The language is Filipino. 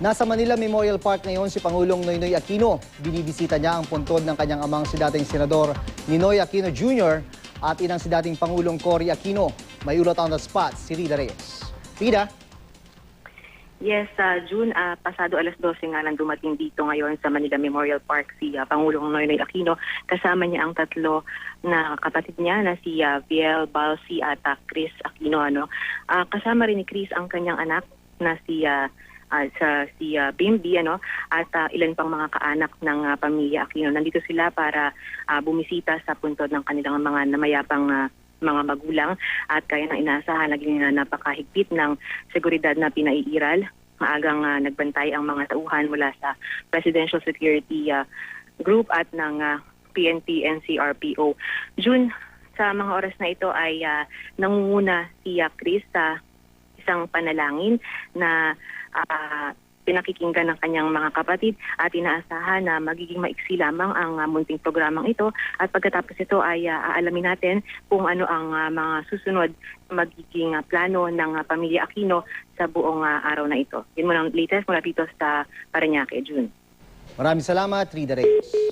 Nasa Manila Memorial Park ngayon si Pangulong Noynoy Aquino. Binibisita niya ang puntod ng kanyang amang si dating Senador Ninoy Aquino Jr. at inang si dating Pangulong Cory Aquino. May ulat on the spot si Rida Reyes. Rida? Yes, June, pasado alas 12 nga lang dumating dito ngayon sa Manila Memorial Park si Pangulong Noynoy Aquino. Kasama niya ang tatlo na kapatid niya na si Viel, Balsi at Chris Aquino. Kasama rin ni Chris ang kanyang anak na si Bimbi at ilan pang mga kaanak ng pamilya Aquino. Nandito sila para bumisita sa puntod ng kanilang mga namayapang mga magulang at kaya nang inaasahan naging napakahigpit ng seguridad na pinaiiral. Maagang nagbantay ang mga tauhan mula sa Presidential Security Group at ng PNP NCRPO. June, sa mga oras na ito ay nangunguna si Chris sa isang panalangin na pinakikinggan ng kanyang mga kapatid at inaasahan na magiging maiksi lamang ang munting programang ito at pagkatapos ito ay aalamin natin kung ano ang mga susunod magiging plano ng pamilya Aquino sa buong araw na ito. Yun mo ang latest mula dito sa Parañaque, June. Maraming salamat, Rida Reyes.